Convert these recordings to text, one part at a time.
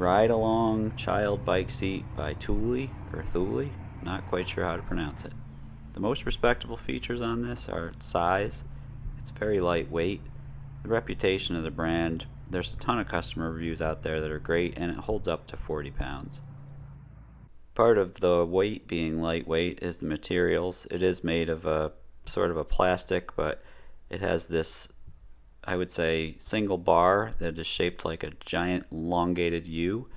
RideAlong Child Bike Seat by Thule, or Thule, not quite sure how to pronounce it. The most respectable features on this are its size. It's very lightweight. The reputation of the brand, there's a ton of customer reviews out there that are great, and it holds up to 40 pounds. Part of the weight being lightweight is the materials. It is made of a sort of a plastic, but it has this, I would say, single bar that is shaped like a giant elongated U,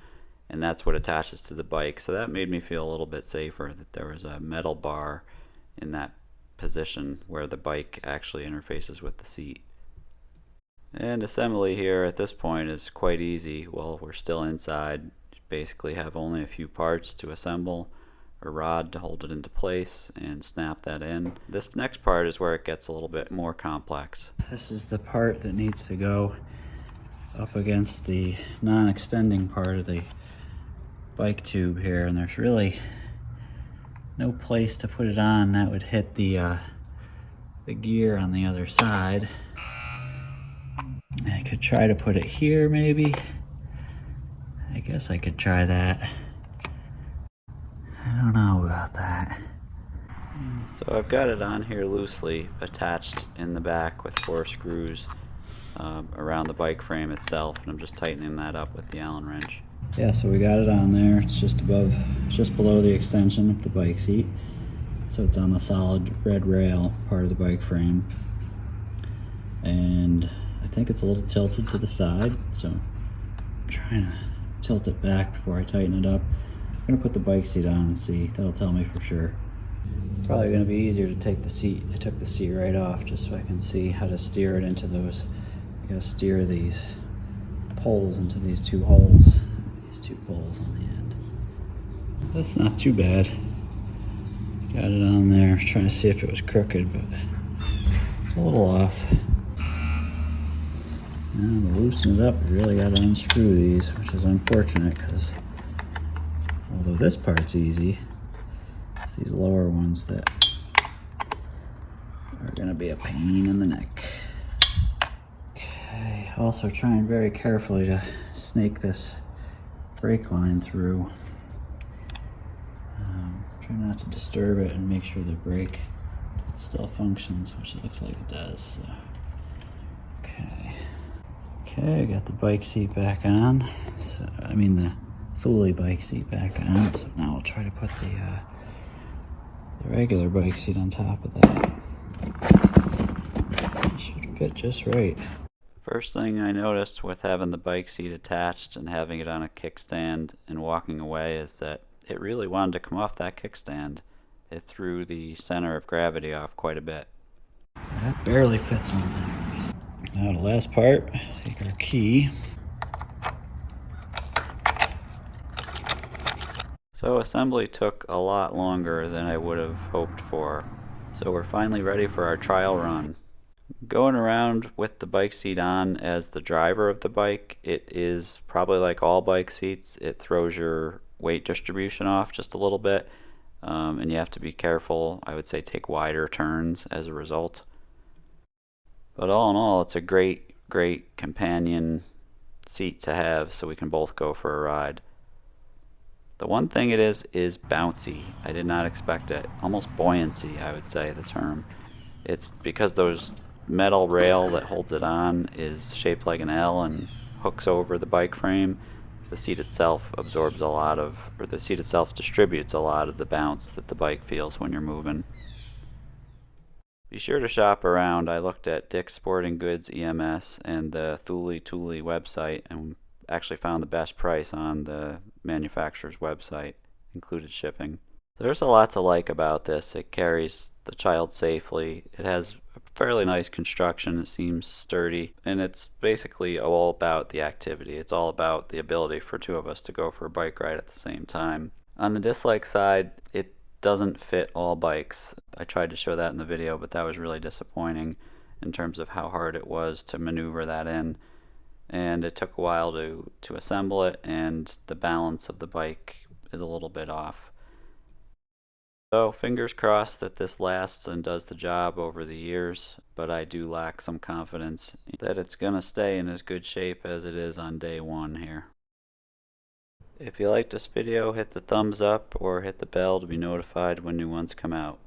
and that's what attaches to the bike. So that made me feel a little bit safer, that there was a metal bar in that position where the bike actually interfaces with the seat. And assembly here at this point is quite easy. Well, we're still inside. You basically have only a few parts to assemble, a rod to hold it into place, and snap that in. This next part is where it gets a little bit more complex. This is the part that needs to go up against the non-extending part of the bike tube here, and there's really no place to put it on that would hit the gear on the other side. I could try to put it here maybe. I guess I could try that. I don't know about that. So I've got it on here loosely attached in the back with 4 screws around the bike frame itself, and I'm just tightening that up with the Allen wrench. Yeah, so we got it on there. It's just below the extension of the bike seat. So it's on the solid red rail part of the bike frame. And I think it's a little tilted to the side, so I'm trying to tilt it back before I tighten it up. I'm gonna put the bike seat on and see. That'll tell me for sure. Probably gonna be easier to take the seat. I took the seat right off just so I can see how to steer it into those. You gotta steer these poles into these 2 holes. These 2 poles on the end. That's not too bad. Got it on there. Trying to see if it was crooked, but it's a little off. And to loosen it up, you really got to unscrew these, which is unfortunate because although this part's easy, it's these lower ones that are going to be a pain in the neck. Okay, also trying very carefully to snake this brake line through. Try not to disturb it and make sure the brake still functions, which it looks like it does. So. Okay, I got the bike seat back on. So, I mean the Thule bike seat back on. So now I'll try to put the regular bike seat on top of that. It should fit just right. First thing I noticed with having the bike seat attached and having it on a kickstand and walking away is that it really wanted to come off that kickstand. It threw the center of gravity off quite a bit. That barely fits on there. Now the last part, take our key. So assembly took a lot longer than I would have hoped for. So we're finally ready for our trial run. Going around with the bike seat on as the driver of the bike, it is probably like all bike seats. It throws your weight distribution off just a little bit, and you have to be careful. I would say take wider turns as a result. But all in all, it's a great companion seat to have so we can both go for a ride. The one thing it is bouncy. I did not expect it. Almost buoyancy, I would say the term. It's because those metal rail that holds it on is shaped like an L and hooks over the bike frame. The seat itself absorbs a lot of, or the seat itself distributes a lot of the bounce that the bike feels when you're moving. Be sure to shop around. I looked at Dick's Sporting Goods EMS and the Thule website and actually found the best price on the manufacturer's website, included shipping. There's a lot to like about this. It carries the child safely. It has a fairly nice construction. It seems sturdy, and it's basically all about the activity. It's all about the ability for 2 of us to go for a bike ride at the same time. On the dislike side, it doesn't fit all bikes. I tried to show that in the video, but that was really disappointing in terms of how hard it was to maneuver that in. And it took a while to assemble it, and the balance of the bike is a little bit off. So fingers crossed that this lasts and does the job over the years, but I do lack some confidence that it's going to stay in as good shape as it is on day 1 here. If you like this video, hit the thumbs up or hit the bell to be notified when new ones come out.